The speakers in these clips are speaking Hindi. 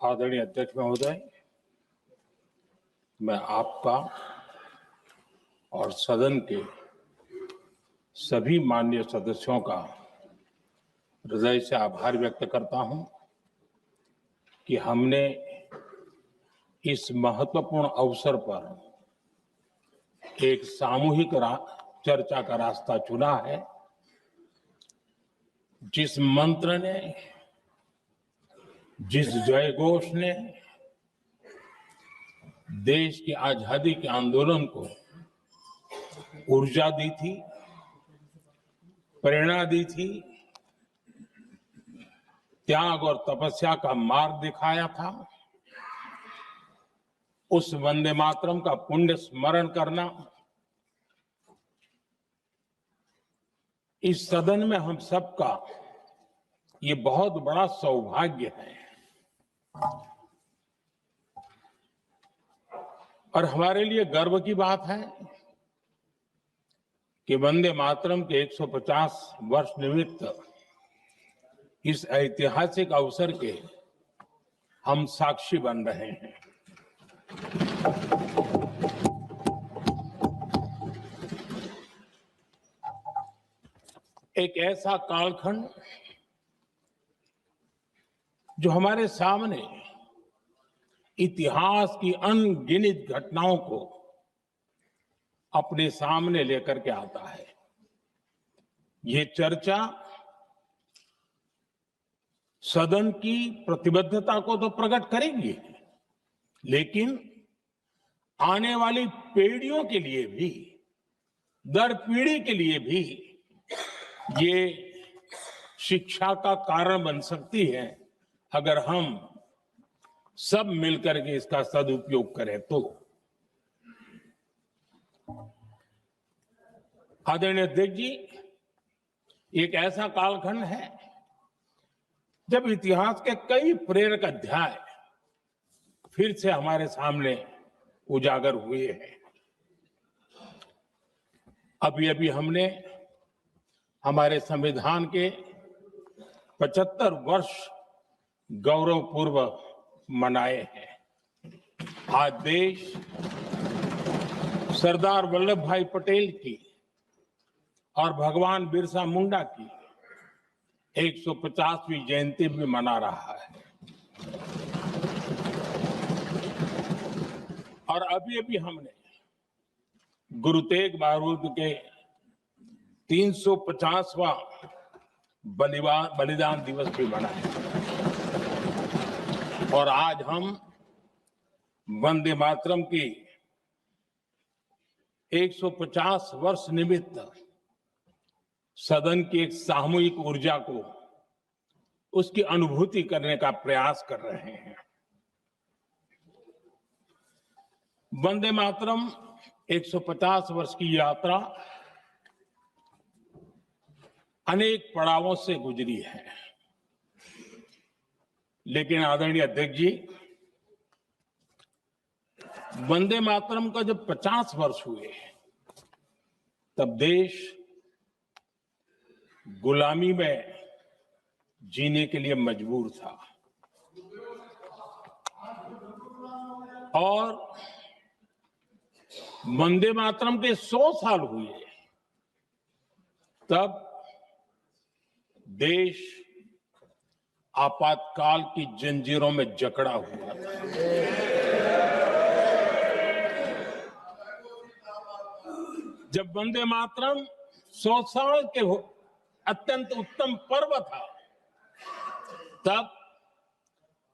आदरणीय अध्यक्ष महोदय, मैं आपका और सदन के सभी माननीय सदस्यों का हृदय से आभार व्यक्त करता हूं कि हमने इस महत्वपूर्ण अवसर पर एक सामूहिक चर्चा का रास्ता चुना है। जिस मंत्र ने, जिस जयघोष ने देश की आजादी के आंदोलन को ऊर्जा दी थी, प्रेरणा दी थी, त्याग और तपस्या का मार्ग दिखाया था, उस वंदे मातरम का पुण्य स्मरण करना इस सदन में हम सबका ये बहुत बड़ा सौभाग्य है। और हमारे लिए गर्व की बात है कि वंदे मातरम के 150 वर्ष निमित्त इस ऐतिहासिक अवसर के हम साक्षी बन रहे हैं। एक ऐसा कालखंड जो हमारे सामने इतिहास की अनगिनत घटनाओं को अपने सामने लेकर के आता है। ये चर्चा सदन की प्रतिबद्धता को तो प्रकट करेगी, लेकिन आने वाली पीढ़ियों के लिए भी, दर पीढ़ी के लिए भी ये शिक्षा का कारण बन सकती है अगर हम सब मिलकर के इसका सदुपयोग करें तो। आदरणीय अध्यक्ष जी, एक ऐसा कालखंड है जब इतिहास के कई प्रेरक अध्याय फिर से हमारे सामने उजागर हुए हैं। अभी अभी हमने हमारे संविधान के 75 वर्ष गौरवपूर्व मनाए हैं। आज देश सरदार वल्लभ भाई पटेल की और भगवान बिरसा मुंडा की 150वीं जयंती भी मना रहा है। और अभी अभी हमने गुरु तेग बहादुर के 350वां बलिदान दिवस भी मनाया और आज हम वंदे मातरम की 150 वर्ष निमित्त सदन की एक सामूहिक ऊर्जा को, उसकी अनुभूति करने का प्रयास कर रहे हैं। वंदे मातरम 150 वर्ष की यात्रा अनेक पड़ावों से गुजरी है, लेकिन आदरणीय अध्यक्ष जी, वंदे मातरम का जब 50 वर्ष हुए तब देश गुलामी में जीने के लिए मजबूर था और वंदे मातरम के 100 साल हुए तब देश आपातकाल की जंजीरों में जकड़ा हुआ था। जब वंदे मातरम 100 साल के अत्यंत उत्तम पर्व था, तब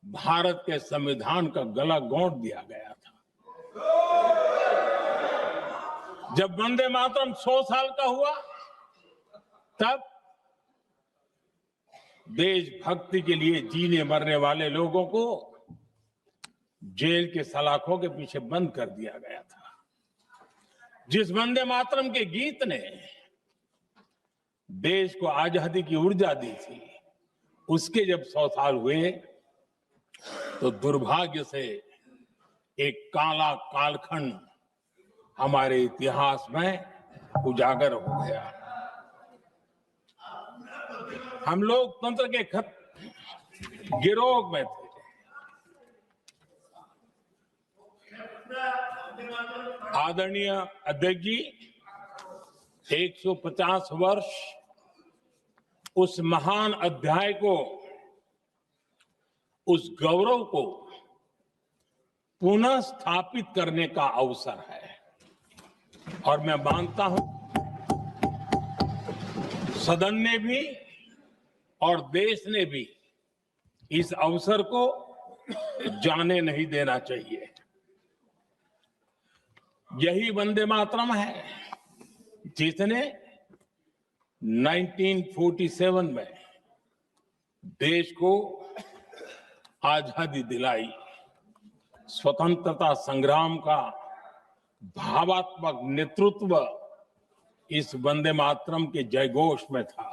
भारत के संविधान का गला घोंट दिया गया था। जब वंदे मातरम 100 साल का हुआ, तब देशभक्ति के लिए जीने मरने वाले लोगों को जेल के सलाखों के पीछे बंद कर दिया गया था। जिस वंदे मातरम के गीत ने देश को आजादी की ऊर्जा दी थी, उसके जब 100 साल हुए तो दुर्भाग्य से एक काला कालखंड हमारे इतिहास में उजागर हो गया। हम लोकतंत्र के गिरोह में थे, आदरणीय अध्यक्ष जी, 150 वर्ष उस महान अध्याय को, उस गौरव को पुनः स्थापित करने का अवसर है और मैं मानता हूं सदन ने भी और देश ने भी इस अवसर को जाने नहीं देना चाहिए। यही वंदे मातरम है जिसने 1947 में देश को आजादी दिलाई। स्वतंत्रता संग्राम का भावात्मक नेतृत्व इस वंदे मातरम के जयघोष में था।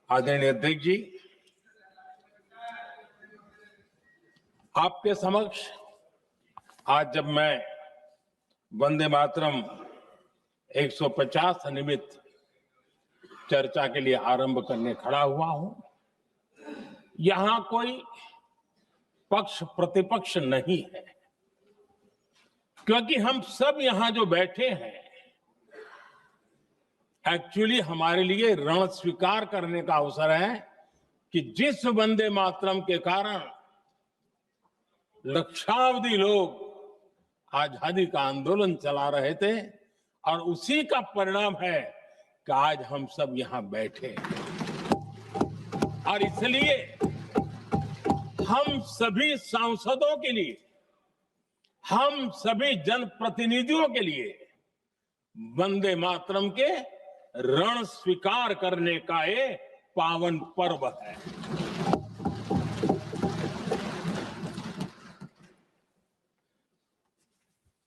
आदरणीय अध्यक्ष जी, आपके समक्ष आज जब मैं वंदे मातरम 150 निमित्त चर्चा के लिए आरंभ करने खड़ा हुआ हूं, यहां कोई पक्ष प्रतिपक्ष नहीं है, क्योंकि हम सब यहां जो बैठे हैं एक्चुअली हमारे लिए रण स्वीकार करने का अवसर है कि जिस वंदे मातरम के कारण लक्षावधि लोग आजादी का आंदोलन चला रहे थे और उसी का परिणाम है कि आज हम सब यहां बैठे हैं। और इसलिए हम सभी सांसदों के लिए, हम सभी जनप्रतिनिधियों के लिए वंदे मातरम के रण स्वीकार करने का ये पावन पर्व है।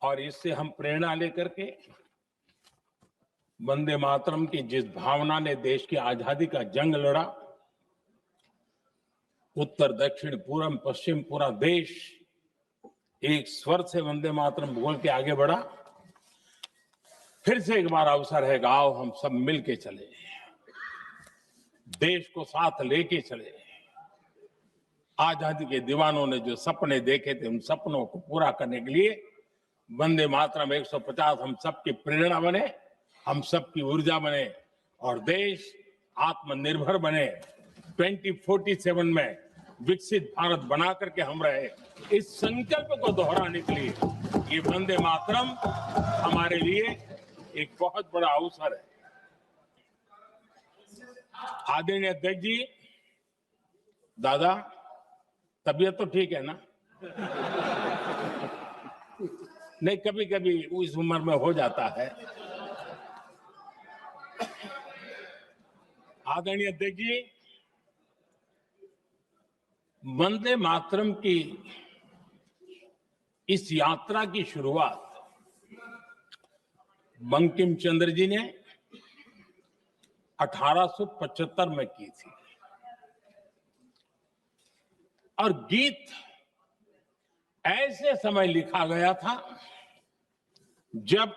और इससे हम प्रेरणा लेकर के वंदे मातरम की जिस भावना ने देश की आजादी का जंग लड़ा, उत्तर दक्षिण पूर्व पश्चिम पूरा देश एक स्वर से वंदे मातरम बोल के आगे बढ़ा। फिर से एक बार अवसर है, आओ हम सब मिलके चले, देश को साथ लेके चले। आजादी के दीवानों ने जो सपने देखे थे उन सपनों को पूरा करने के लिए वंदे मातरम 150 हम सबकी प्रेरणा बने, हम सबकी ऊर्जा बने और देश आत्मनिर्भर बने। 2047 में विकसित भारत बना करके हम रहे, इस संकल्प को दोहराने के लिए ये वंदे मातरम हमारे लिए एक बहुत बड़ा अवसर है। आदरणीय अध्यक्ष जी, दादा तबीयत तो ठीक है ना? नहीं, कभी कभी इस उम्र में हो जाता है। आदरणीय अध्यक्ष जी, वंदे मातरम की इस यात्रा की शुरुआत बंकिम चंद्र जी ने 1875 में की थी और गीत ऐसे समय लिखा गया था जब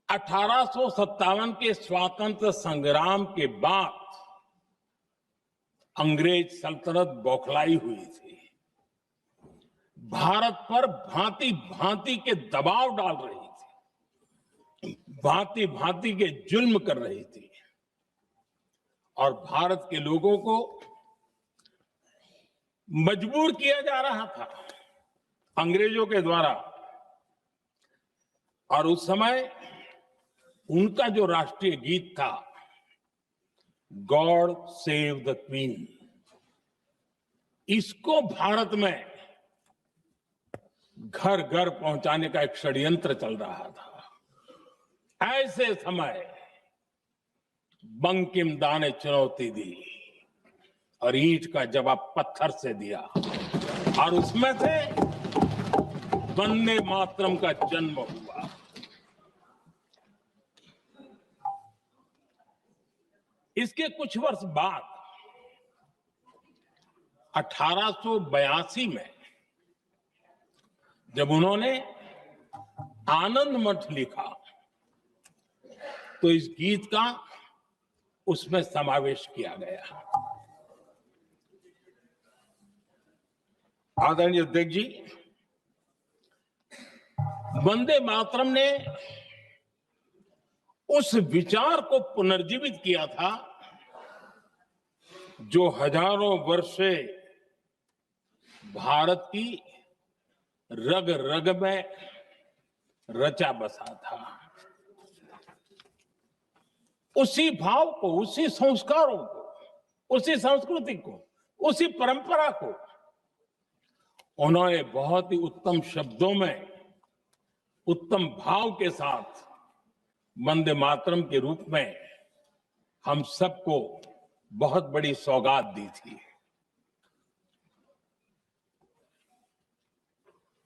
1857 के स्वातंत्र संग्राम के बाद अंग्रेज सल्तनत बौखलाई हुई थी, भारत पर भांति भांति के दबाव डाल रही थी, भांति भांति के जुल्म कर रही थी और भारत के लोगों को मजबूर किया जा रहा था अंग्रेजों के द्वारा। और उस समय उनका जो राष्ट्रीय गीत था, गॉड सेव द क्वीन, इसको भारत में घर घर पहुंचाने का एक षड्यंत्र चल रहा था। ऐसे समय बंकिम दा ने चुनौती दी और ईंट का जवाब पत्थर से दिया और उसमें से वंदे मातरम का जन्म हुआ। इसके कुछ वर्ष बाद 1882 में जब उन्होंने आनंद मठ लिखा तो इस गीत का उसमें समावेश किया गया। आदरणीय अध्यक्ष जी, वंदे मातरम ने उस विचार को पुनर्जीवित किया था जो हजारों वर्ष से भारत की रग रग में रचा बसा था। उसी भाव को, उसी संस्कारों को, उसी संस्कृति को, उसी परंपरा को उन्होंने बहुत ही उत्तम शब्दों में, उत्तम भाव के साथ वंदे मातरम के रूप में हम सबको बहुत बड़ी सौगात दी थी।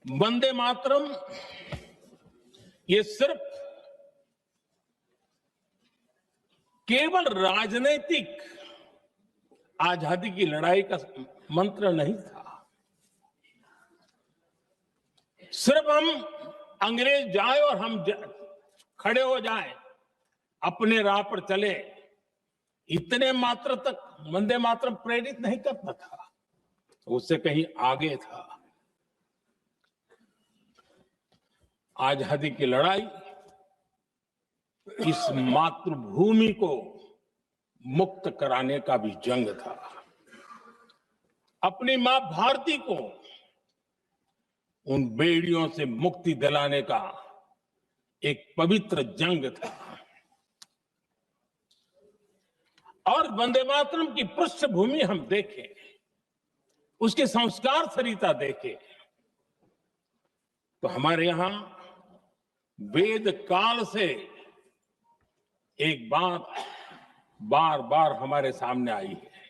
वंदे मातरम ये सिर्फ केवल राजनीतिक आजादी की लड़ाई का मंत्र नहीं था। सिर्फ हम अंग्रेज जाए और हम खड़े हो जाएं, अपने राह पर चले, इतने मात्र तक वंदे मातरम प्रेरित नहीं करता था, उससे कहीं आगे था। आजादी की लड़ाई इस मातृभूमि को मुक्त कराने का भी जंग था। अपनी मां भारती को उन बेड़ियों से मुक्ति दिलाने का एक पवित्र जंग था। और वंदे मातरम की पृष्ठभूमि हम देखें, उसके संस्कार सरिता देखें, तो हमारे यहां वेद काल से एक बात बार बार हमारे सामने आई है।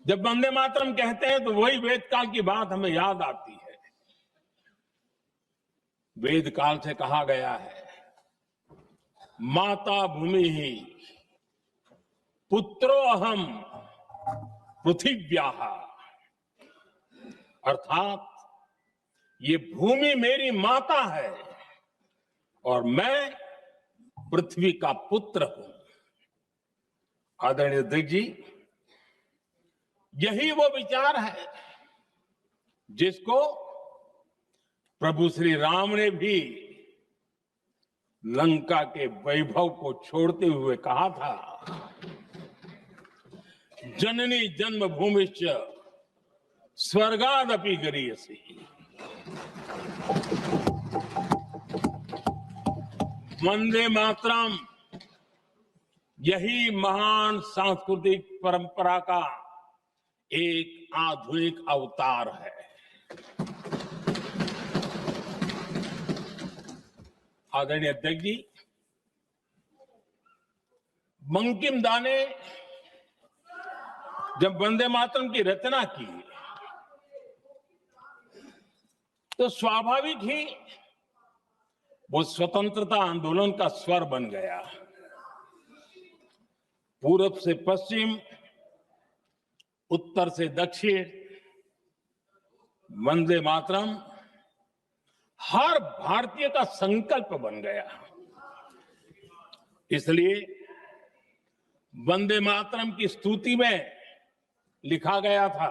जब वंदे मातरम कहते हैं तो वही वेद काल की बात हमें याद आती है। वेद काल से कहा गया है, माता भूमि ही पुत्रो अहम पृथिव्याः, अर्थात ये भूमि मेरी माता है और मैं पृथ्वी का पुत्र हूं। आदरणीय अध्यक्ष जी, यही वो विचार है जिसको प्रभु श्री राम ने भी लंका के वैभव को छोड़ते हुए कहा था, जननी जन्मभूमिश्च स्वर्गादपि गरीयसी। वंदे मातरम यही महान सांस्कृतिक परंपरा का एक आधुनिक अवतार है। आदरणीय अध्यक्ष जी, बंकिम दा ने जब वंदे मातरम की रचना की तो स्वाभाविक ही वो स्वतंत्रता आंदोलन का स्वर बन गया। पूरब से पश्चिम, उत्तर से दक्षिण, वंदे मातरम हर भारतीय का संकल्प बन गया। इसलिए वंदे मातरम की स्तुति में लिखा गया था,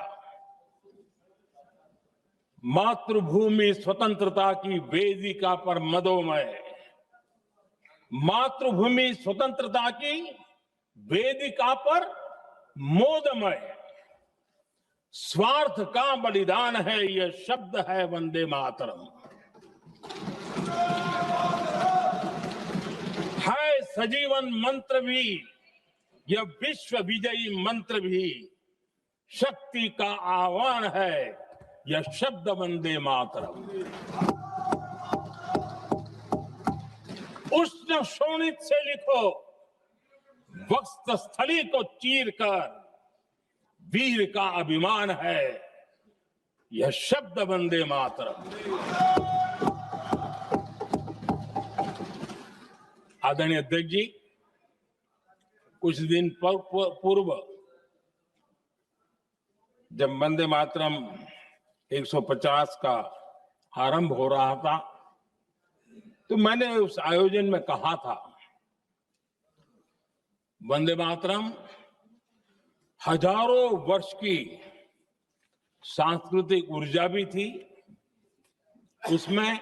मातृभूमि स्वतंत्रता की वेदिका पर मदोमय, मातृभूमि स्वतंत्रता की वेदिका पर मोदमय, स्वार्थ का बलिदान है यह शब्द है वंदे मातरम। है सजीवन मंत्र भी यह विश्व विजयी मंत्र भी, शक्ति का आह्वान है यह शब्द वंदे मातरम। उष्ण शोणित से लिखो, वक्षस्थली को चीर कर, वीर का अभिमान है यह शब्द वंदे मातरम। आदरणीय अध्यक्ष जी, कुछ दिन पूर्व जब वंदे मातरम 150 का आरंभ हो रहा था तो मैंने उस आयोजन में कहा था, वंदे मातरम हजारों वर्ष की सांस्कृतिक ऊर्जा भी थी, उसमें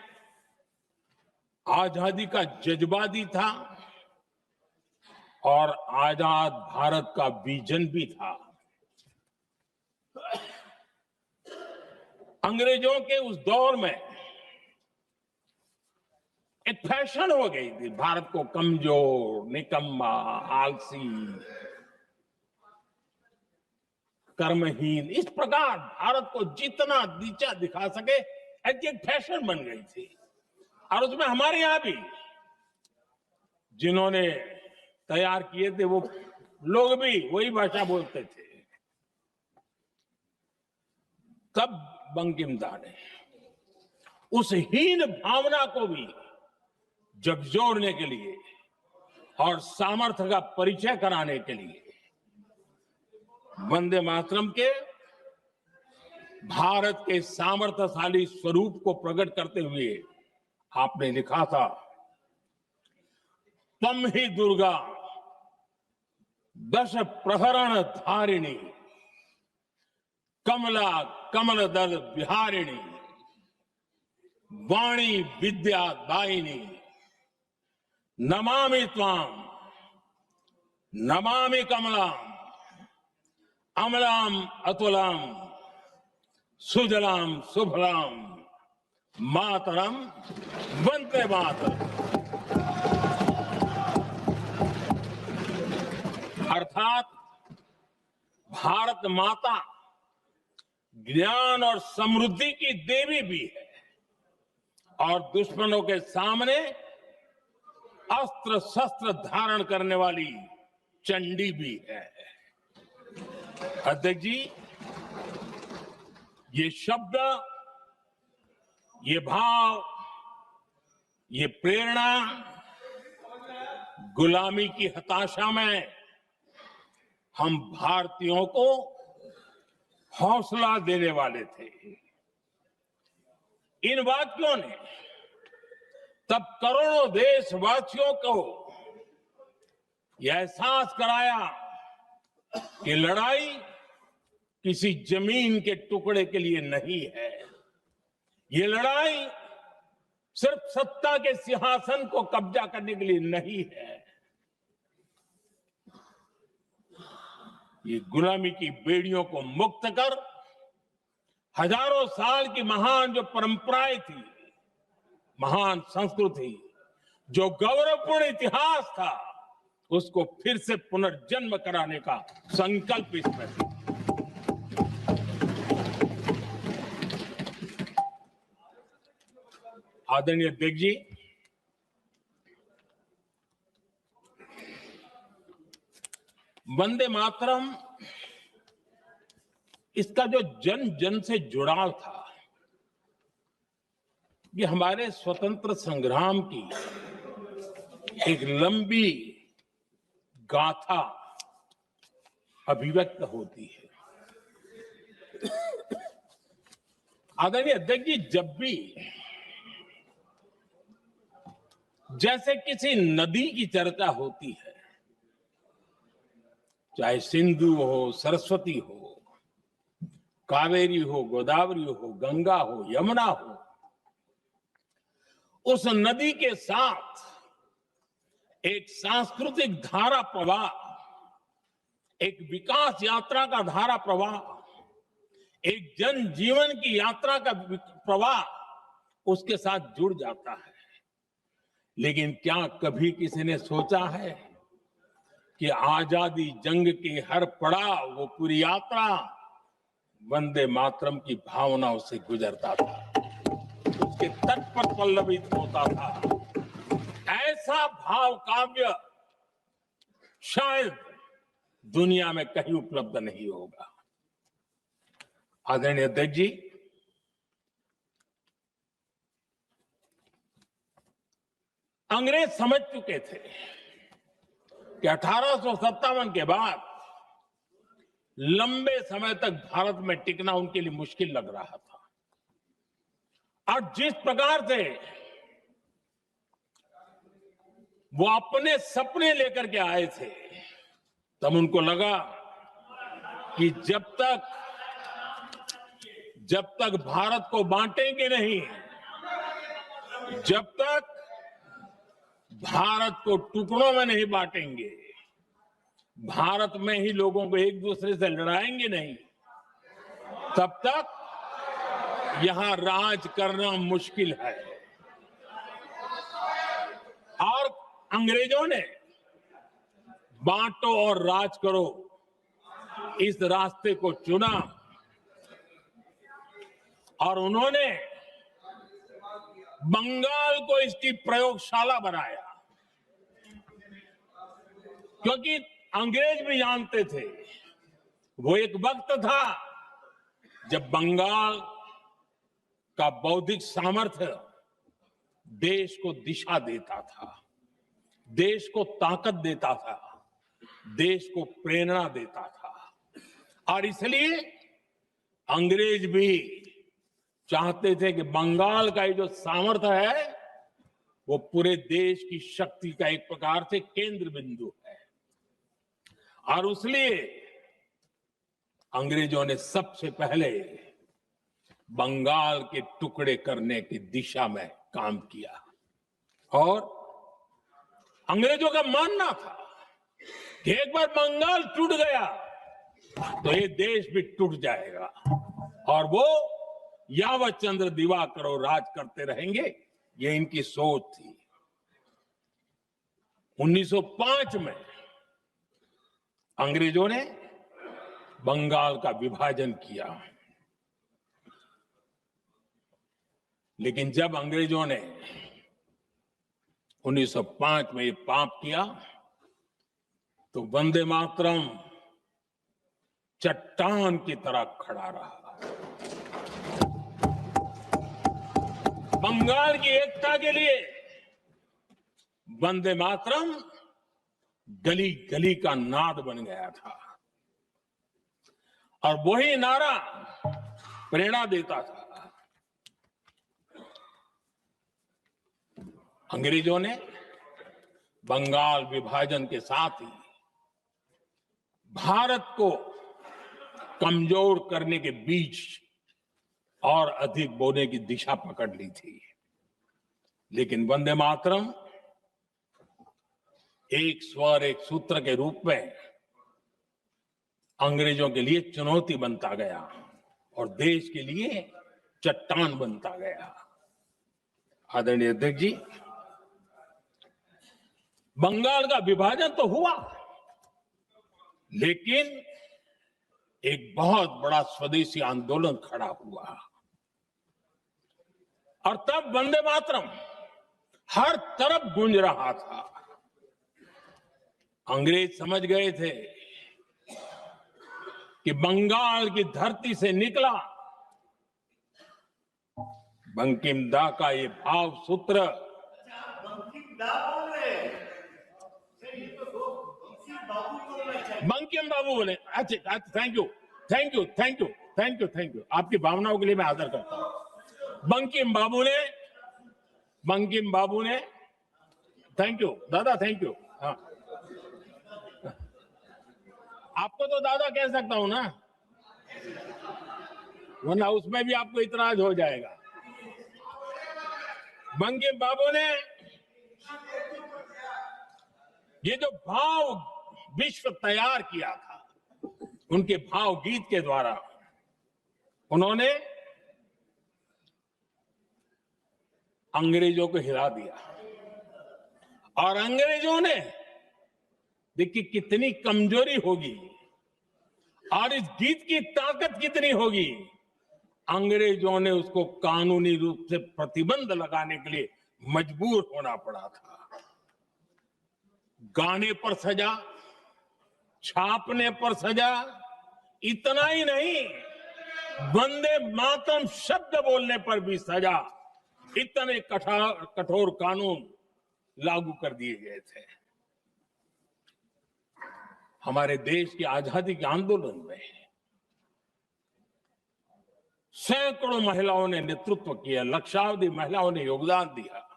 आजादी का जज्बा भी था और आजाद भारत का विजन भी था। अंग्रेजों के उस दौर में एक फैशन हो गई थी भारत को कमजोर, निकम्मा, आलसी, कर्महीन, इस प्रकार भारत को जितना नीचा दिखा सके ऐसी एक फैशन बन गई थी। और उसमें हमारे यहां भी जिन्होंने तैयार किए थे वो लोग भी वही भाषा बोलते थे। तब बंकिम दा ने उस हीन भावना को भी झकझोरने के लिए और सामर्थ्य का परिचय कराने के लिए वंदे मातरम के भारत के सामर्थ्यशाली स्वरूप को प्रकट करते हुए आपने लिखा था, तम ही दुर्गा दश प्रहरण धारिणी, कमला कमल दल विहारिणी, वाणी विद्या दायिनी, नमामि त्वाम नमामि कमलाम, अमलाम अतुलाम, सुजलाम सुफलाम, मातरम वंदे मातरम। अर्थात भारत माता ज्ञान और समृद्धि की देवी भी है और दुश्मनों के सामने अस्त्र शस्त्र धारण करने वाली चंडी भी है। अध्यक्ष जी, ये शब्द, ये भाव, ये प्रेरणा गुलामी की हताशा में हम भारतीयों को हौसला देने वाले थे। इन वाक्यों ने तब करोड़ों देशवासियों को यह एहसास कराया कि लड़ाई किसी जमीन के टुकड़े के लिए नहीं है। ये लड़ाई सिर्फ सत्ता के सिंहासन को कब्जा करने के लिए नहीं है। ये गुलामी की बेड़ियों को मुक्त कर हजारों साल की महान जो परंपराएं थी, महान संस्कृति, जो गौरवपूर्ण इतिहास था, उसको फिर से पुनर्जन्म कराने का संकल्प इसमें था। आदरणीय अध्यक्ष जी, वंदे मातरम, इसका जो जन जन से जुड़ाव था, ये हमारे स्वतंत्र संग्राम की एक लंबी गाथा अभिव्यक्त होती है। आदरणीय अध्यक्ष जी, जब भी जैसे किसी नदी की चर्चा होती है, चाहे सिंधु हो, सरस्वती हो, कावेरी हो, गोदावरी हो, गंगा हो, यमुना हो, उस नदी के साथ एक सांस्कृतिक धारा प्रवाह, एक विकास यात्रा का धारा प्रवाह, एक जन जीवन की यात्रा का प्रवाह उसके साथ जुड़ जाता है। लेकिन क्या कभी किसी ने सोचा है कि आजादी जंग के हर पड़ाव, वो पूरी यात्रा वंदे मातरम की भावनाओं से गुजरता था, उसके तट पर पल्लवित होता था। ऐसा भाव काव्य शायद दुनिया में कहीं उपलब्ध नहीं होगा। आदरणीय अध्यक्ष जी, अंग्रेज समझ चुके थे कि 1857 के बाद लंबे समय तक भारत में टिकना उनके लिए मुश्किल लग रहा था। और जिस प्रकार से वो अपने सपने लेकर के आए थे, तब उनको लगा कि जब तक भारत को बांटेंगे नहीं, जब तक भारत को टुकड़ों में नहीं बांटेंगे, भारत में ही लोगों को एक दूसरे से लड़ाएंगे नहीं, तब तक यहां राज करना मुश्किल है। और अंग्रेजों ने बांटो और राज करो इस रास्ते को चुना और उन्होंने बंगाल को इसकी प्रयोगशाला बनाया, क्योंकि अंग्रेज भी जानते थे वो एक वक्त था जब बंगाल का बौद्धिक सामर्थ्य देश को दिशा देता था, देश को ताकत देता था, देश को प्रेरणा देता था। और इसलिए अंग्रेज भी चाहते थे कि बंगाल का ये जो सामर्थ्य है वो पूरे देश की शक्ति का एक प्रकार से केंद्र बिंदु है। और इसलिए अंग्रेजों ने सबसे पहले बंगाल के टुकड़े करने की दिशा में काम किया और अंग्रेजों का मानना था कि एक बार बंगाल टूट गया तो ये देश भी टूट जाएगा और वो यावत चंद्र दिवाकर राज करते रहेंगे, ये इनकी सोच थी। 1905 में अंग्रेजों ने बंगाल का विभाजन किया, लेकिन जब अंग्रेजों ने 1905 में ये पाप किया तो वंदे मातरम चट्टान की तरह खड़ा रहा। बंगाल की एकता के लिए वंदे मातरम गली गली का नाद बन गया था और वही नारा प्रेरणा देता था। अंग्रेजों ने बंगाल विभाजन के साथ ही भारत को कमजोर करने के बीच और अधिक बोने की दिशा पकड़ ली थी, लेकिन वंदे मातरम एक स्वर एक सूत्र के रूप में अंग्रेजों के लिए चुनौती बनता गया और देश के लिए चट्टान बनता गया। आदरणीय अध्यक्ष जी, बंगाल का विभाजन तो हुआ, लेकिन एक बहुत बड़ा स्वदेशी आंदोलन खड़ा हुआ और तब वंदे मातरम हर तरफ गूंज रहा था। अंग्रेज समझ गए थे कि बंगाल की धरती से निकला बंकिम दा का ये भाव सूत्र बंकिम बाबू बोले। अच्छा, thank you thank you thank you thank you thank you, आपकी भावनाओं के लिए मैं आदर करता हूं। बंकिम बाबू ने थैंक यू दादा, थैंक यू। हाँ, आपको तो दादा कह सकता हूं ना, वरना उसमें भी आपको इतराज हो जाएगा। बंकिम बाबू ने ये जो भाव विश्व तैयार किया था, उनके भाव गीत के द्वारा उन्होंने अंग्रेजों को हिला दिया और अंग्रेजों ने देखिए कितनी कमजोरी होगी और इस गीत की ताकत कितनी होगी। अंग्रेजों ने उसको कानूनी रूप से प्रतिबंध लगाने के लिए मजबूर होना पड़ा था। गाने पर सजा, छापने पर सजा, इतना ही नहीं, वंदे मातरम शब्द बोलने पर भी सजा। इतने कठोर कानून लागू कर दिए गए थे। हमारे देश की आजादी के आंदोलन में सैकड़ों महिलाओं ने नेतृत्व किया, लक्षावधि महिलाओं ने योगदान दिया।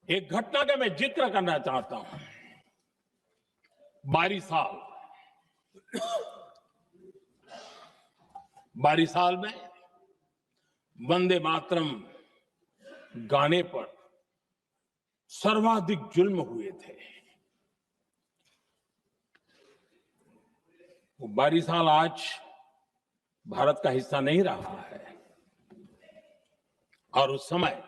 एक घटना का मैं जिक्र करना चाहता हूं। 22 साल में वंदे मातरम गाने पर सर्वाधिक जुल्म हुए थे। वो बारिशाल आज भारत का हिस्सा नहीं रहा है और उस समय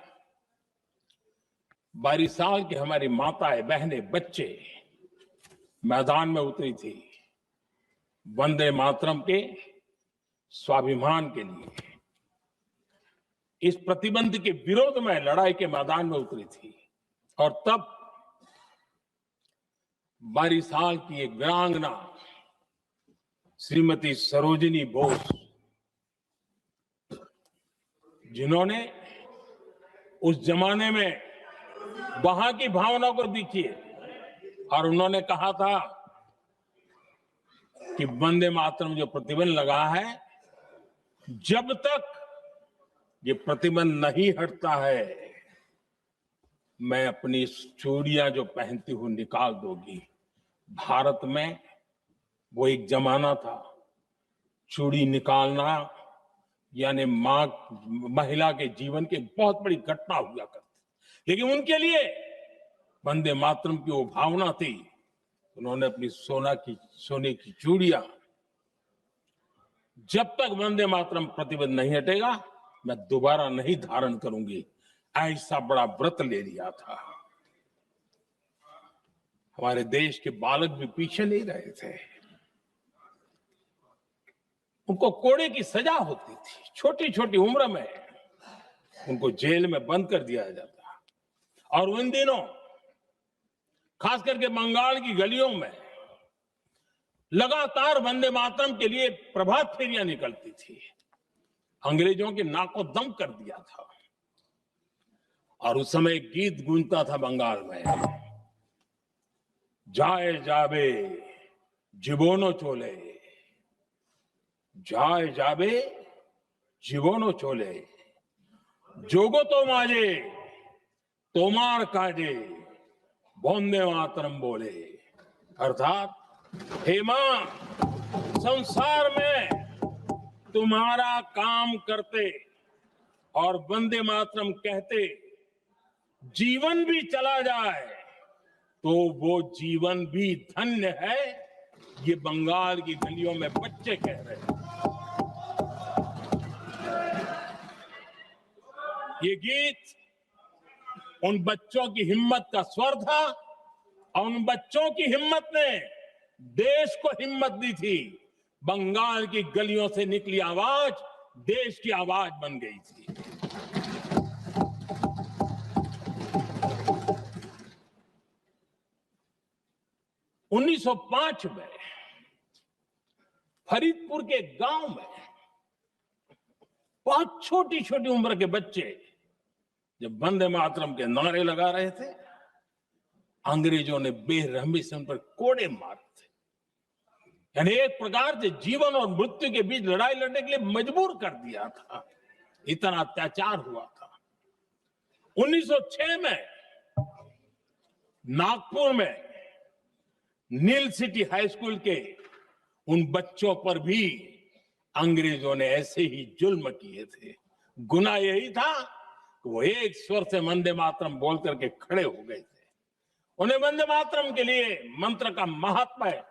बारिशाल की हमारी माताएं, बहनें, बच्चे मैदान में उतरी थी वंदे मातरम के स्वाभिमान के लिए। इस प्रतिबंध के विरोध में लड़ाई के मैदान में उतरी थी और तब बारिशाल की एक वीरांगना श्रीमती सरोजिनी बोस, जिन्होंने उस जमाने में वहां की भावना को देखिए और उन्होंने कहा था कि वंदे मातरम जो प्रतिबंध लगा है, जब तक ये प्रतिबंध नहीं हटता है मैं अपनी चूड़ियां जो पहनती हूं निकाल दूंगी। भारत में वो एक जमाना था, चूड़ी निकालना यानी महिला के जीवन की बहुत बड़ी घटना हुआ करती, लेकिन उनके लिए वंदे मातरम की वो भावना थी। उन्होंने अपनी सोने की चूड़ियां, जब तक वंदे मातरम प्रतिबंध नहीं हटेगा मैं दोबारा नहीं धारण करूंगी, ऐसा बड़ा व्रत ले लिया था। हमारे देश के बालक भी पीछे नहीं रहे थे। उनको कोड़े की सजा होती थी, छोटी छोटी उम्र में उनको जेल में बंद कर दिया जाता। और उन दिनों खास करके बंगाल की गलियों में लगातार वंदे मातरम के लिए प्रभात फेरियां निकलती थी। अंग्रेजों के नाको दम कर दिया था। और उस समय गीत गूंजता था बंगाल में, जाए जाबे जीवोनो चोले, जाए जाबे जीवोनो चोले, जोगो तो माजे तोमार काजे वंदे मातरम बोले। अर्थात हे मां, संसार में तुम्हारा काम करते और वंदे मातरम कहते जीवन भी चला जाए तो वो जीवन भी धन्य है। ये बंगाल की गलियों में बच्चे कह रहे हैं। ये गीत उन बच्चों की हिम्मत का स्वर था और उन बच्चों की हिम्मत ने देश को हिम्मत दी थी। बंगाल की गलियों से निकली आवाज देश की आवाज बन गई थी। उन्नीस सौ 5 में फरीदपुर के गांव में बहुत छोटी छोटी उम्र के बच्चे जब वंदे मातरम के नारे लगा रहे थे, अंग्रेजों ने बेरहमी से उन पर कोड़े मारे थे। यानी एक प्रकार से जीवन और मृत्यु के बीच लड़ाई लड़ने के लिए मजबूर कर दिया था। इतना अत्याचार हुआ था। 1906 में नागपुर में नील सिटी हाई स्कूल के उन बच्चों पर भी अंग्रेजों ने ऐसे ही जुल्म किए थे। गुनाह यही था कि वो एक स्वर से वंदे मातरम बोल करके खड़े हो गए थे। उन्हें वंदे मातरम के लिए मंत्र का महात्म्य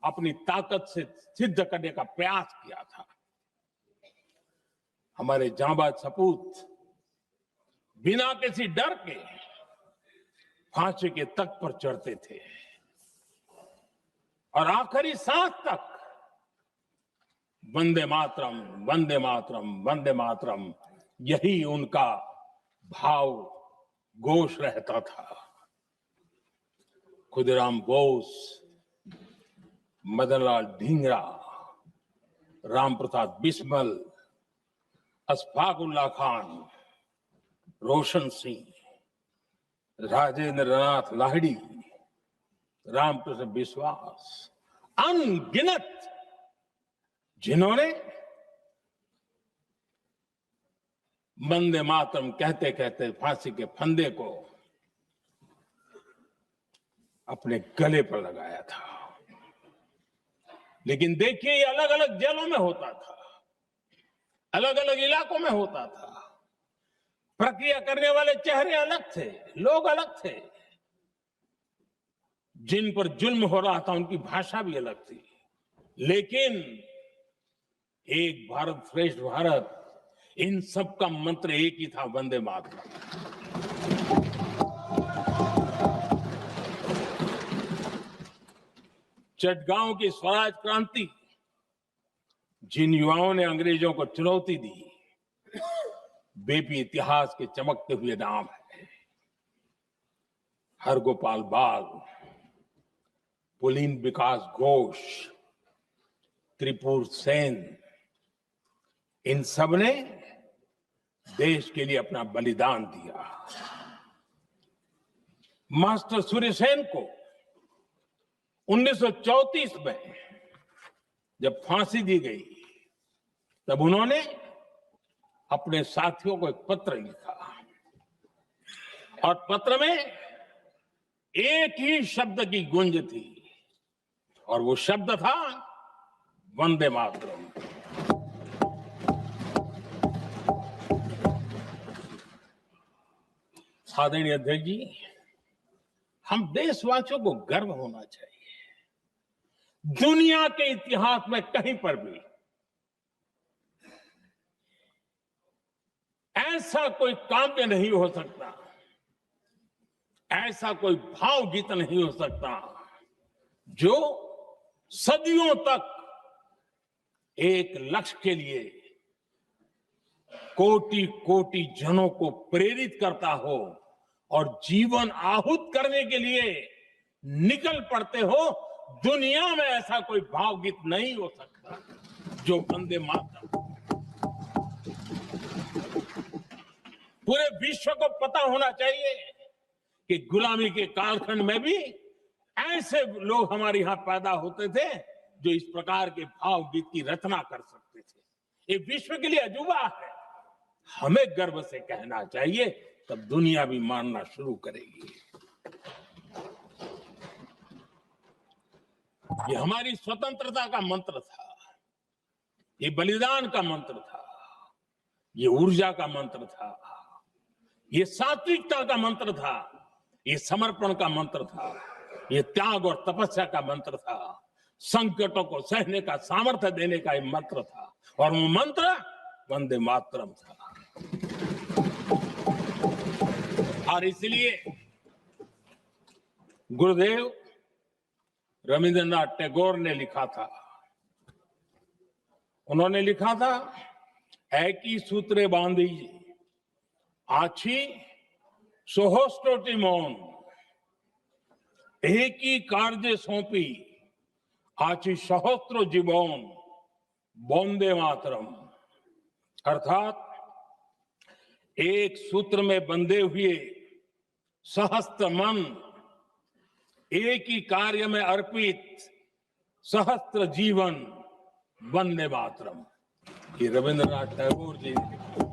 अपनी ताकत से सिद्ध करने का प्रयास किया था। हमारे जांबाज सपूत बिना किसी डर के फांसी के तख्त पर चढ़ते थे और आखिरी सांस तक वंदे मातरम, वंदे मातरम, वंदे मातरम, यही उनका भाव घोष रहता था। खुदीराम बोस, मदनलाल ढींगरा, राम प्रसाद बिस्मल, अशफाक उल्लाह खान, रोशन सिंह, राजेंद्र नाथ लाहिड़ी, रामकृष्ण विश्वास, अनगिनत जिन्होंने वंदे मातरम कहते कहते फांसी के फंदे को अपने गले पर लगाया था। लेकिन देखिए, ये अलग अलग जेलों में होता था, अलग अलग इलाकों में होता था। प्रक्रिया करने वाले चेहरे अलग थे, लोग अलग थे, जिन पर जुल्म हो रहा था उनकी भाषा भी अलग थी, लेकिन एक भारत श्रेष्ठ भारत, इन सब का मंत्र एक ही था, वंदे मातरम। चटगांव की स्वराज क्रांति, जिन युवाओं ने अंग्रेजों को चुनौती दी, वे भी इतिहास के चमकते हुए नाम है। हरगोपाल बाल, पुलिन विकास घोष, त्रिपुर सेन, इन सब ने देश के लिए अपना बलिदान दिया। मास्टर सूर्यसेन को 1934 में जब फांसी दी गई, तब उन्होंने अपने साथियों को एक पत्र लिखा और पत्र में एक ही शब्द की गूंज थी और वो शब्द था वंदे मातरम। आदरणीय अध्यक्ष जी, हम देशवासियों को गर्व होना चाहिए। दुनिया के इतिहास में कहीं पर भी ऐसा कोई काव्य नहीं हो सकता, ऐसा कोई भावगीत नहीं हो सकता जो सदियों तक एक लक्ष्य के लिए कोटि कोटि जनों को प्रेरित करता हो और जीवन आहूत करने के लिए निकल पड़ते हो। दुनिया में ऐसा कोई भावगीत नहीं हो सकता जो वंदे मातरम। पूरे विश्व को पता होना चाहिए कि गुलामी के कालखंड में भी ऐसे लोग हमारे यहां पैदा होते थे जो इस प्रकार के भावगीत की रचना कर सकते थे। ये विश्व के लिए अजूबा है, हमें गर्व से कहना चाहिए, तब दुनिया भी मानना शुरू करेगी। ये हमारी स्वतंत्रता का मंत्र था, ये बलिदान का मंत्र था, ये ऊर्जा का मंत्र था, ये सात्विकता का मंत्र था, ये समर्पण का मंत्र था, ये त्याग और तपस्या का मंत्र था, संकटों को सहने का सामर्थ्य देने का ये मंत्र था, और वो मंत्र वंदे मातरम था। और इसलिए गुरुदेव रविंद्रनाथ टैगोर ने लिखा था, उन्होंने लिखा था, एकी सूत्रे बांधी आछी सोहोस्टोटी मौन, एक ही कार्य सौंपी आछी सहस्त्र जीवन, वंदे मातरम। अर्थात एक सूत्र में बंधे हुए सहस्त्र मन, एक ही कार्य में अर्पित सहस्त्र जीवन, वंदे मातरम। ये रविंद्रनाथ टैगोर जी ने लिखा।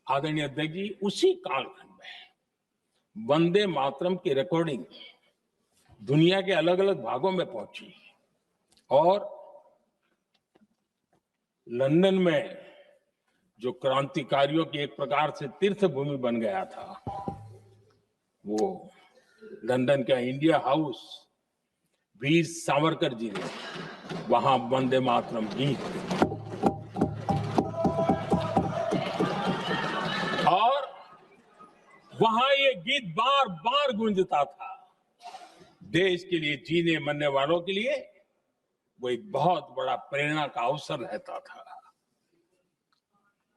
आदरणीय अध्यक्ष जी, उसी कालखंड में वंदे मातरम की रिकॉर्डिंग दुनिया के अलग अलग भागों में पहुंची और लंदन में जो क्रांतिकारियों की एक प्रकार से तीर्थ भूमि बन गया था, वो लंदन का इंडिया हाउस, वीर सावरकर जी ने वहां वंदे मातरम गीत, और वहां ये गीत बार बार गूंजता था। देश के लिए जीने मरने वालों के लिए वो एक बहुत बड़ा प्रेरणा का अवसर रहता था।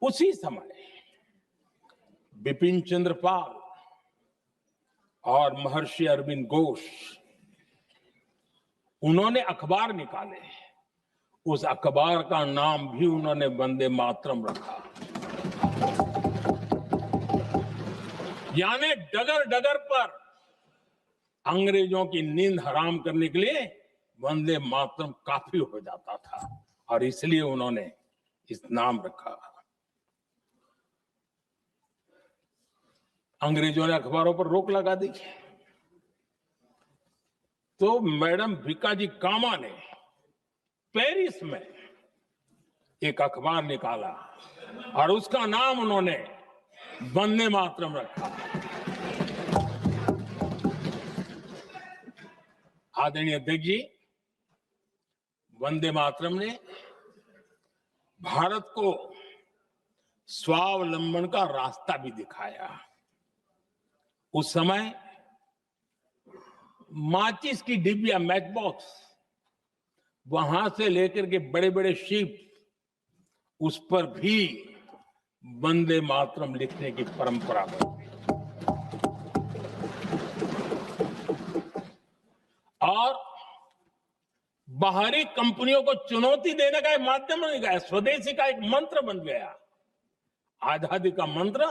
उसी समय बिपिन चंद्र पाल और महर्षि अरविंद घोष, उन्होंने अखबार निकाले, उस अखबार का नाम भी उन्होंने वंदे मातरम रखा। यानी डगर डगर पर अंग्रेजों की नींद हराम करने के लिए वंदे मातरम काफी हो जाता था, और इसलिए उन्होंने इस नाम रखा। अंग्रेजों ने अखबारों पर रोक लगा दी, तो मैडम भिकाजी कामा ने पेरिस में एक अखबार निकाला और उसका नाम उन्होंने वंदे मातरम रखा। आदरणीय अध्यक्ष जी, वंदे मातरम ने भारत को स्वावलंबन का रास्ता भी दिखाया। उस समय माचिस की डिब्बिया, मैच बॉक्स, वहां से लेकर के बड़े बड़े शिप, उस पर भी वंदे मातरम लिखने की परंपरा बनी और बाहरी कंपनियों को चुनौती देने का एक माध्यम बन गया, स्वदेशी का एक मंत्र बन गया। आजादी का मंत्र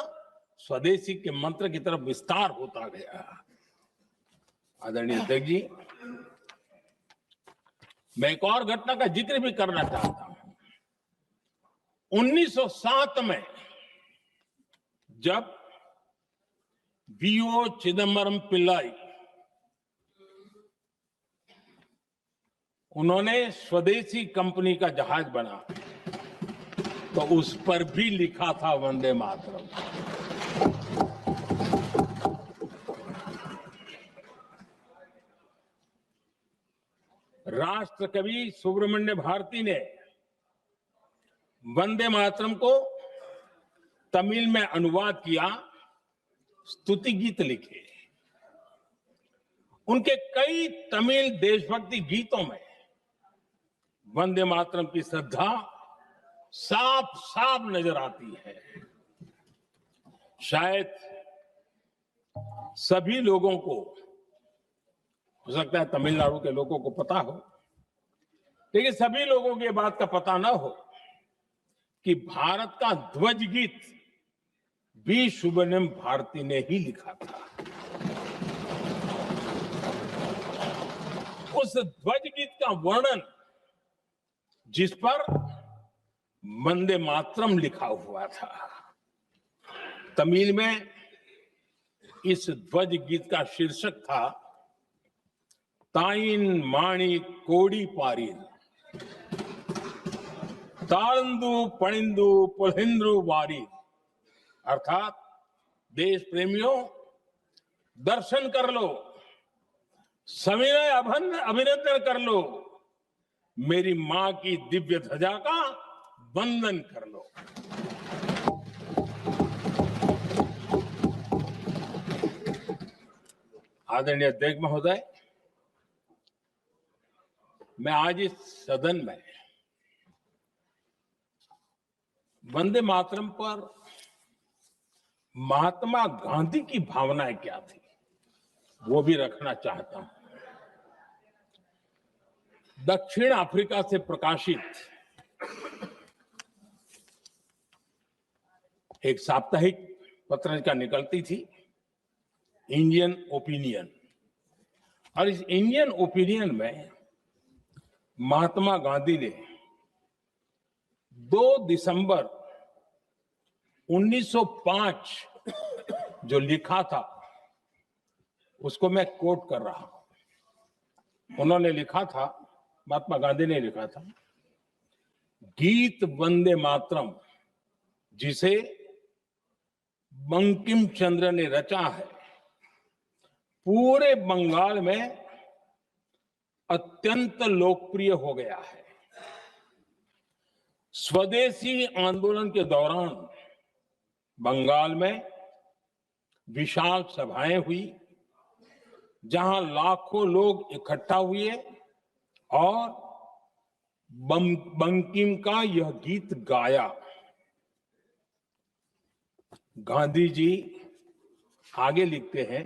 स्वदेशी के मंत्र की तरफ विस्तार होता गया। आदरणीय अध्यक्ष जी, मैं एक और घटना का जिक्र भी करना चाहता हूं। 1907 में जब वीओ चिदम्बरम पिल्लाई उन्होंने स्वदेशी कंपनी का जहाज बना तो उस पर भी लिखा था वंदे मातरम। राष्ट्र कवि सुब्रमण्य भारती ने वंदे मातरम को तमिल में अनुवाद किया, स्तुति गीत लिखे। उनके कई तमिल देशभक्ति गीतों में वंदे मातरम की श्रद्धा साफ साफ नजर आती है। शायद सभी लोगों को, हो सकता है तमिलनाडु के लोगों को पता हो, लेकिन सभी लोगों को ये बात का पता ना हो कि भारत का ध्वज गीत भी सुब्रमण्यम भारती ने ही लिखा था। उस ध्वज गीत का वर्णन जिस पर वंदे मातरम लिखा हुआ था, तमिल में इस ध्वज गीत का शीर्षक था ताइन माणी कोडी पारिन, तालंदु पणिंदु पुलहिंद्रु वारी। अर्थात देश प्रेमियों, दर्शन कर लो, सविनय अभिनंदन कर लो, मेरी मां की दिव्य ध्वजा का वंदन कर लो। आदरणीय अध्यक्ष महोदय, मैं आज इस सदन में वंदे मातरम पर महात्मा गांधी की भावनाएं क्या थी वो भी रखना चाहता हूं। दक्षिण अफ्रीका से प्रकाशित एक साप्ताहिक पत्रिका निकलती थी, इंडियन ओपिनियन, और इस इंडियन ओपिनियन में महात्मा गांधी ने 2 दिसंबर 1905 जो लिखा था उसको मैं कोट कर रहा हूं। उन्होंने लिखा था, महात्मा गांधी ने लिखा था, गीत वंदे मातरम जिसे बंकिम चंद्र ने रचा है, पूरे बंगाल में अत्यंत लोकप्रिय हो गया है। स्वदेशी आंदोलन के दौरान बंगाल में विशाल सभाएं हुई जहां लाखों लोग इकट्ठा हुए और बंकिम का यह गीत गाया। गांधी जी आगे लिखते हैं,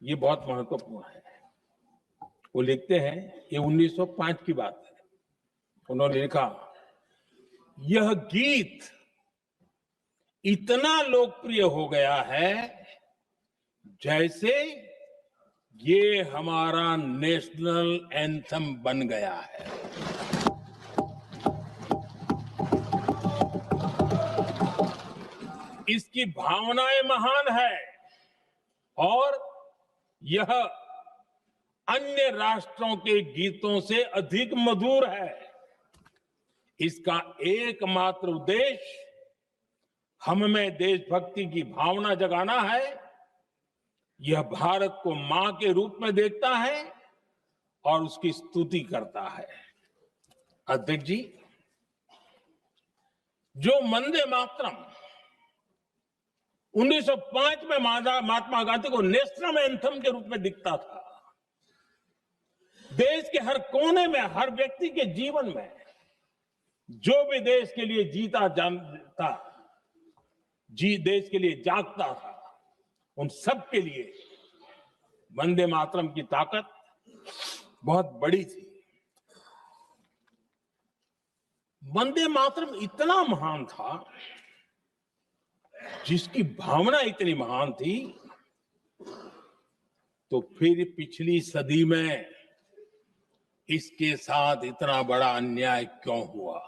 ये बहुत महत्वपूर्ण है। वो लिखते हैं, ये 1905 की बात है। उन्होंने लिखा, यह गीत इतना लोकप्रिय हो गया है जैसे ये हमारा नेशनल एंथम बन गया है। इसकी भावनाएं महान है और यह अन्य राष्ट्रों के गीतों से अधिक मधुर है। इसका एकमात्र उद्देश्य हम में देशभक्ति की भावना जगाना है। यह भारत को मां के रूप में देखता है और उसकी स्तुति करता है। अध्यक्ष जी, जो वंदे मातरम 1905 में महात्मा गांधी को नेशनल एंथम के रूप में दिखता था, देश के हर कोने में, हर व्यक्ति के जीवन में जो भी देश के लिए जीता जानता, देश के लिए जागता था, उन सब के लिए वंदे मातरम की ताकत बहुत बड़ी थी। वंदे मातरम इतना महान था, जिसकी भावना इतनी महान थी, तो फिर पिछली सदी में इसके साथ इतना बड़ा अन्याय क्यों हुआ?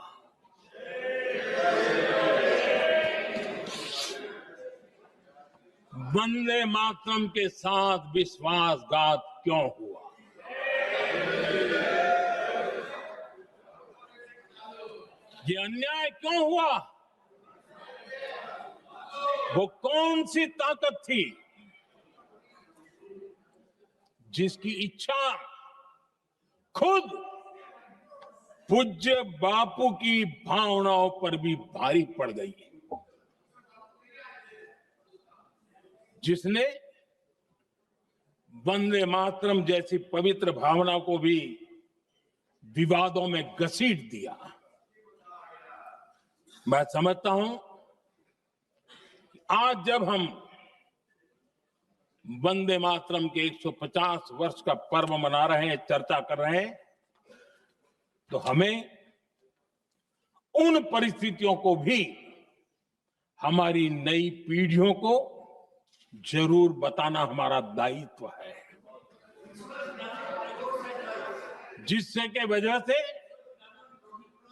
वंदे मातरम के साथ विश्वासघात क्यों हुआ? ये अन्याय क्यों हुआ? वो कौन सी ताकत थी जिसकी इच्छा खुद पूज्य बापू की भावनाओं पर भी भारी पड़ गई, जिसने वंदे मातरम जैसी पवित्र भावना को भी विवादों में घसीट दिया? मैं समझता हूं आज जब हम वंदे मातरम के 150 वर्ष का पर्व मना रहे हैं, चर्चा कर रहे हैं, तो हमें उन परिस्थितियों को भी हमारी नई पीढ़ियों को जरूर बताना हमारा दायित्व है, जिससे के वजह से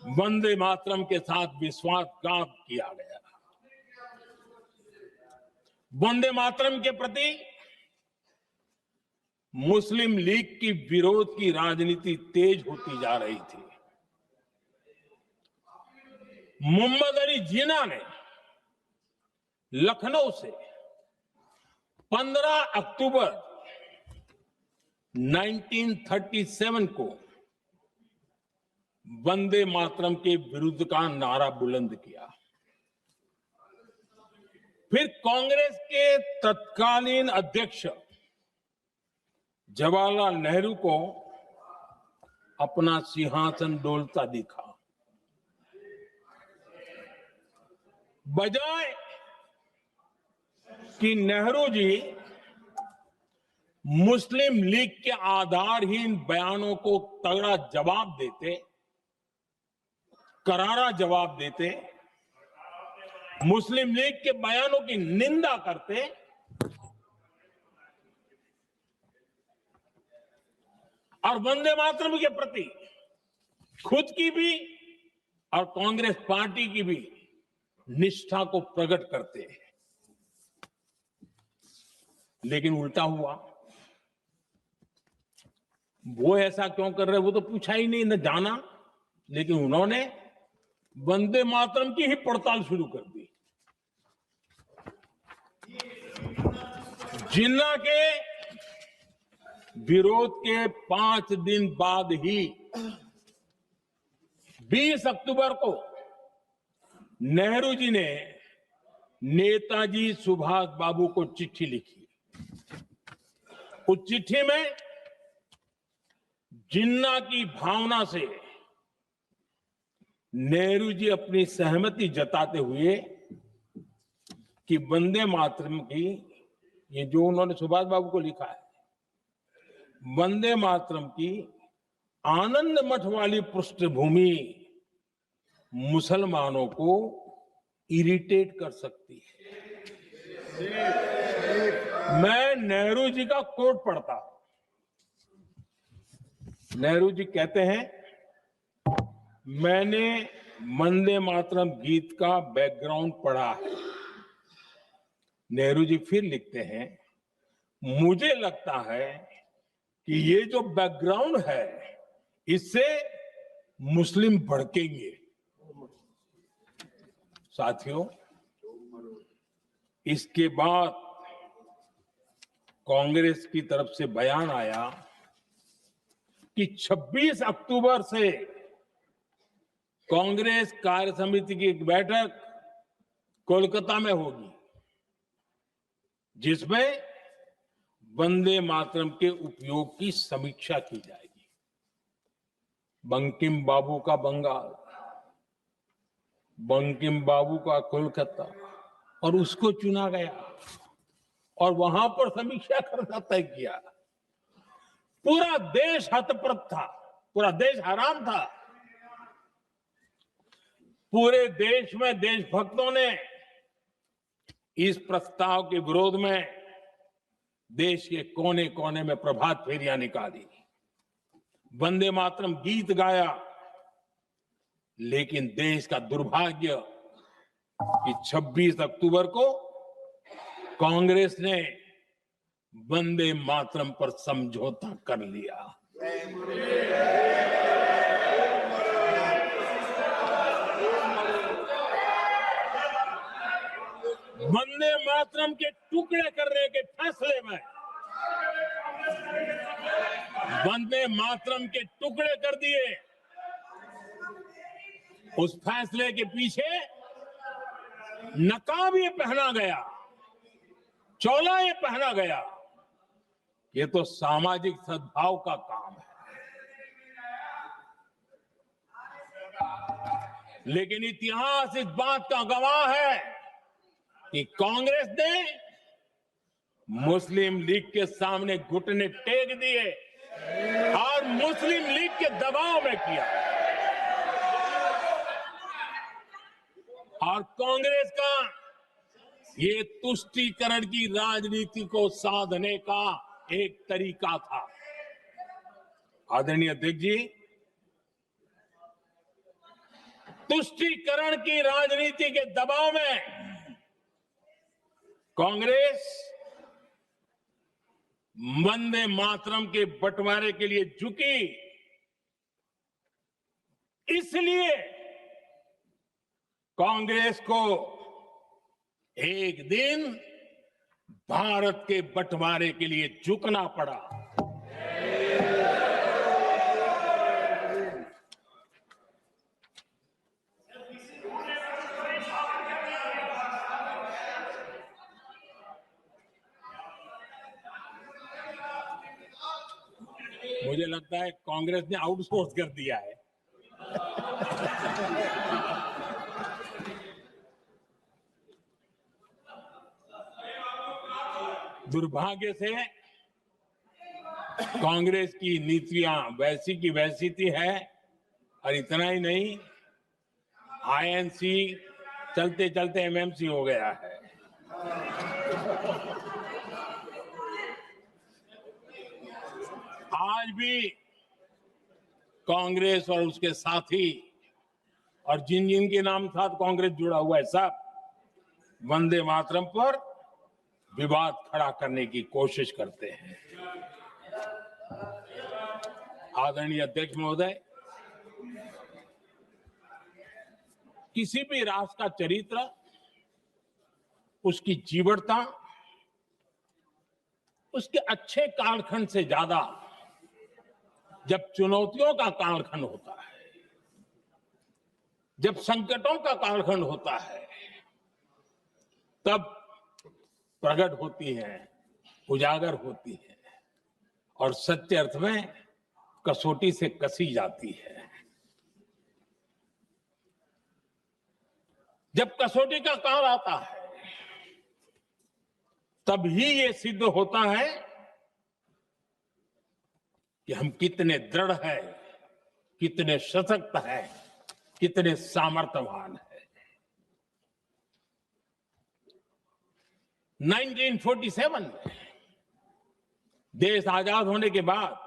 वंदे मातरम के साथ विश्वासघात किया गया। वंदे मातरम के प्रति मुस्लिम लीग की विरोध की राजनीति तेज होती जा रही थी। मोहम्मद अली जिन्ना ने लखनऊ से 15 अक्टूबर 1937 को वंदे मातरम के विरुद्ध का नारा बुलंद किया। फिर कांग्रेस के तत्कालीन अध्यक्ष जवाहरलाल नेहरू को अपना सिंहासन डोलता दिखा। बजाय कि नेहरू जी मुस्लिम लीग के आधारहीन बयानों को तगड़ा जवाब देते, करारा जवाब देते, मुस्लिम लीग के बयानों की निंदा करते, और वंदे मातरम के प्रति खुद की भी और कांग्रेस पार्टी की भी निष्ठा को प्रकट करते हैं, लेकिन उल्टा हुआ। वो ऐसा क्यों कर रहे, वो तो पूछा ही नहीं, न जाना, लेकिन उन्होंने वंदे मातरम की ही पड़ताल शुरू कर दी। जिन्ना के विरोध के 5 दिन बाद ही 20 अक्टूबर को नेहरू जी ने नेताजी सुभाष बाबू को चिट्ठी लिखी। उस चिट्ठी में जिन्ना की भावना से नेहरू जी अपनी सहमति जताते हुए कि वंदे मातरम की, ये जो उन्होंने सुभाष बाबू को लिखा है, वंदे मातरम की आनंद मठ वाली पृष्ठभूमि मुसलमानों को इरिटेट कर सकती है। मैं नेहरू जी का कोट पढ़ता हूं। नेहरू जी कहते हैं, मैंने वंदे मातरम गीत का बैकग्राउंड पढ़ा है। नेहरू जी फिर लिखते हैं, मुझे लगता है कि ये जो बैकग्राउंड है, इससे मुस्लिम भड़केंगे। साथियों, इसके बाद कांग्रेस की तरफ से बयान आया कि 26 अक्टूबर से कांग्रेस कार्य समिति की एक बैठक कोलकाता में होगी, जिसमें वंदे मातरम के उपयोग की समीक्षा की जाएगी। बंकिम बाबू का बंगाल, बंकिम बाबू का कोलकाता, और उसको चुना गया और वहां पर समीक्षा करना तय किया। पूरा देश हतप्रभ था, पूरा देश हैरान था। पूरे देश में देशभक्तों ने इस प्रस्ताव के विरोध में देश के कोने कोने में प्रभात फेरियां निकाली, वंदे मातरम गीत गाया। लेकिन देश का दुर्भाग्य कि 26 अक्टूबर को कांग्रेस ने वंदे मातरम पर समझौता कर लिया। वंदे मातरम के टुकड़े करने के फैसले में, वंदे मातरम के टुकड़े कर दिए। उस फैसले के पीछे नकाब ये पहना गया, चोला ये पहना गया। ये तो सामाजिक सद्भाव का काम है। लेकिन इतिहास इस बात का गवाह है कि कांग्रेस ने मुस्लिम लीग के सामने घुटने टेक दिए और मुस्लिम लीग के दबाव में किया। और कांग्रेस का ये तुष्टीकरण की राजनीति को साधने का एक तरीका था। आदरणीय अध्यक्ष जी, तुष्टीकरण की राजनीति के दबाव में कांग्रेस वंदे मातरम के बंटवारे के लिए झुकी। इसलिए कांग्रेस को एक दिन भारत के बंटवारे के लिए झुकना पड़ा। मुझे लगता है कांग्रेस ने आउटसोर्स कर दिया है। दुर्भाग्य से कांग्रेस की नीतियां वैसी की वैसी थी है। और इतना ही नहीं, आईएनसी चलते चलते एमएमसी हो गया है। आज भी कांग्रेस और उसके साथी और जिन जिन के नाम साथ कांग्रेस जुड़ा हुआ है, सब वंदे मातरम पर विवाद खड़ा करने की कोशिश करते हैं। आदरणीय अध्यक्ष महोदय, किसी भी राष्ट्र का चरित्र, उसकी जीवटता, उसके अच्छे कालखंड से ज्यादा जब चुनौतियों का कालखंड होता है, जब संकटों का कालखंड होता है, तब प्रकट होती है, उजागर होती है और सत्य अर्थ में कसौटी से कसी जाती है। जब कसौटी का काल आता है, तब ही ये सिद्ध होता है कि हम कितने दृढ़ हैं, कितने सशक्त हैं, कितने सामर्थ्यवान हैं। 1947 में देश आजाद होने के बाद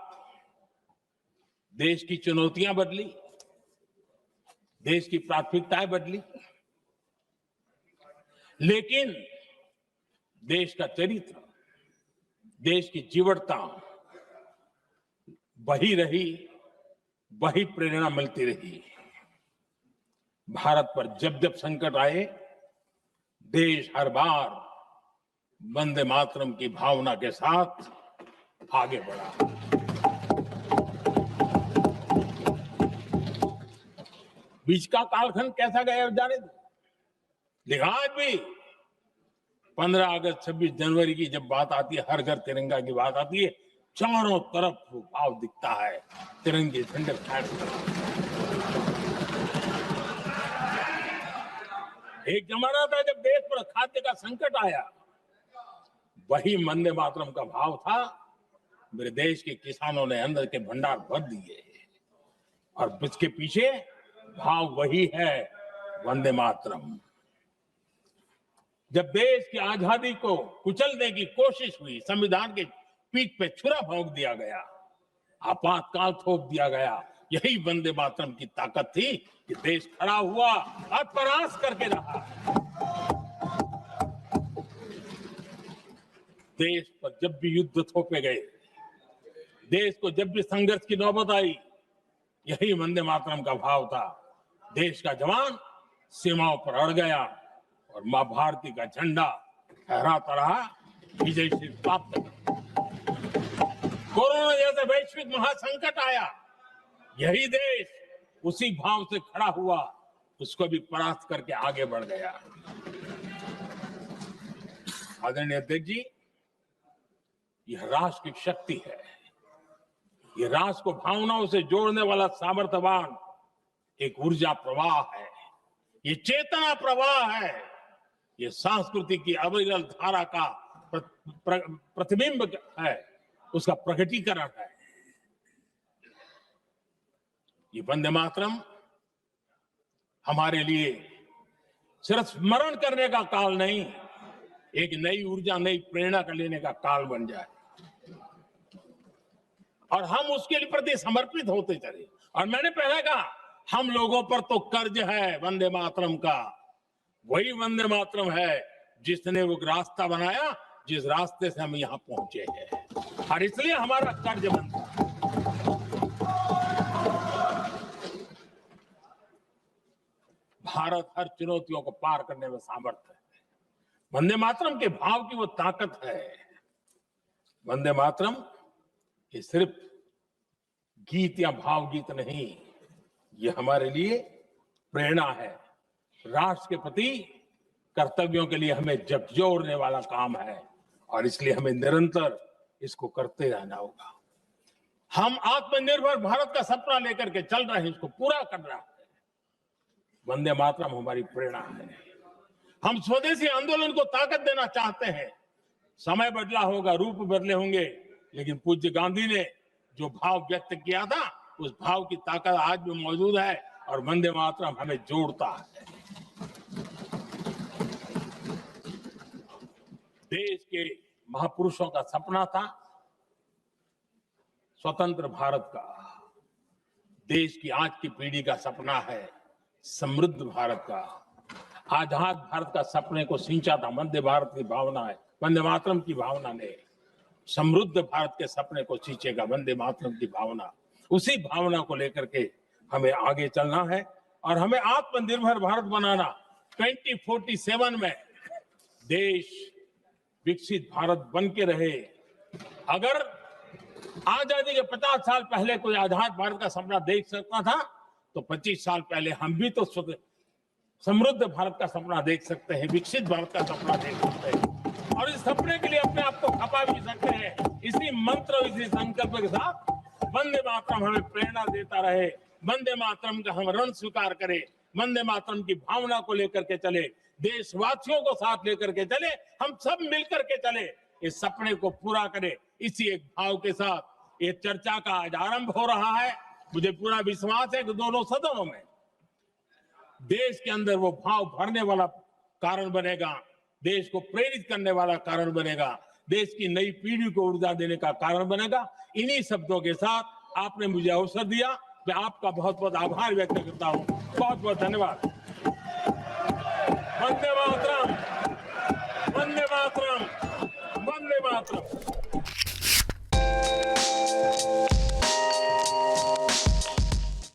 देश की चुनौतियां बदली, देश की प्राथमिकताएं बदली, लेकिन देश का चरित्र, देश की जीवटता वही रही, वही प्रेरणा मिलती रही। भारत पर जब जब संकट आए, देश हर बार वंदे मातरम की भावना के साथ आगे बढ़ा। बीच का कालखंड कैसा गया जाने दो, लेकिन आज भी 15 अगस्त 26 जनवरी की जब बात आती है, हर घर तिरंगा की बात आती है, चारों तरफ वो भाव दिखता है, तिरंगे झंडे फहराते। एक जमाना था जब देश पर खाद्य का संकट आया, वही वंदे मातरम का भाव था। मेरे देश के किसानों ने अंदर के भंडार भर दिए, और इसके पीछे भाव वही है, वंदे मातरम। जब देश की आजादी को कुचलने की कोशिश हुई, संविधान के पीठ पे छुरा भोंक दिया गया, आपातकाल थोप दिया गया, यही वंदे मातरम की ताकत थी कि देश खड़ा हुआ और परास्त करके रहा। देश पर जब भी युद्ध थोपे गए, देश को जब भी संघर्ष की नौबत आई, यही वंदे मातरम का भाव था। देश का जवान सीमाओं पर अड़ गया और मां भारती का झंडा फहराता रहा, विजय श्री प्राप्त। कोरोना जैसे वैश्विक महासंकट आया, यही देश उसी भाव से खड़ा हुआ, उसको भी परास्त करके आगे बढ़ गया। आदरणीय अध्यक्ष जी, यह राष्ट्र की शक्ति है, यह राष्ट्र को भावनाओं से जोड़ने वाला सामर्थ्यवान एक ऊर्जा प्रवाह है, ये चेतना प्रवाह है, ये संस्कृति की अविरल धारा का प्रतिबिंब है, उसका प्रकटीकरण है। ये वंदे मातरम हमारे लिए सिर्फ स्मरण करने का काल नहीं, एक नई ऊर्जा, नई प्रेरणा का लेने का काल बन जाए, और हम उसके प्रति समर्पित होते चले। और मैंने पहले कहा, हम लोगों पर तो कर्ज है वंदे मातरम का। वही वंदे मातरम है जिसने वो रास्ता बनाया, जिस रास्ते से हम यहां पहुंचे हैं, और इसलिए हमारा कर्ज बनता है। भारत हर चुनौतियों को पार करने में सामर्थ्य है। वंदे मातरम के भाव की वो ताकत है। वंदे मातरम ये सिर्फ गीत या भावगीत नहीं, ये हमारे लिए प्रेरणा है, राष्ट्र के प्रति कर्तव्यों के लिए हमें झकझोरने वाला काम है, और इसलिए हमें निरंतर इसको करते रहना होगा। हम आत्मनिर्भर भारत का सपना लेकर के चल रहे हैं, इसको पूरा कर रहे हैं। वंदे मातरम हमारी प्रेरणा है। हम स्वदेशी आंदोलन को ताकत देना चाहते हैं। समय बदला होगा, रूप बदले होंगे, लेकिन पूज्य गांधी ने जो भाव व्यक्त किया था, उस भाव की ताकत आज भी मौजूद है, और वंदे मातरम हमें जोड़ता है। देश के महापुरुषों का सपना था स्वतंत्र भारत का। देश की आज की पीढ़ी का सपना है समृद्ध भारत का। आजाद भारत का सपने को सिंचा था वंदे भारत की भावना है, वंदे मातरम की भावना ने। समृद्ध भारत के सपने को सींचेगा वंदे मातरम की भावना। उसी भावना को लेकर के हमें आगे चलना है, और हमें आत्मनिर्भर भारत बनाना। 2047 में देश विकसित भारत बन के रहे। अगर आजादी के 50 साल पहले कोई आजाद भारत का सपना देख सकता था, तो 25 साल पहले हम भी तो समृद्ध भारत का सपना देख सकते हैं, विकसित भारत का सपना देख सकते हैं, और इस सपने के लिए अपने आप को खपा भी सकते हैं। इसी मंत्र, इसी संकल्प के साथ वंदे मातरम हमें प्रेरणा देता रहे। वंदे मातरम का हम ऋण स्वीकार करें, वंदे मातरम की भावना को लेकर के चले, देशवासियों को साथ लेकर के चले, हम सब मिलकर के चले, इस सपने को पूरा करें। इसी एक भाव के साथ ये चर्चा का आज आरंभ हो रहा है। मुझे पूरा विश्वास है कि दोनों सदनों में देश के अंदर वो भाव भरने वाला कारण बनेगा, देश को प्रेरित करने वाला कारण बनेगा, देश की नई पीढ़ी को ऊर्जा देने का कारण बनेगा। इन्हीं शब्दों के साथ आपने मुझे अवसर दिया, मैं आपका बहुत बहुत आभार व्यक्त करता हूं। बहुत बहुत धन्यवाद। वंदे मातरम, वंदे मातरम, वंदे मातरम।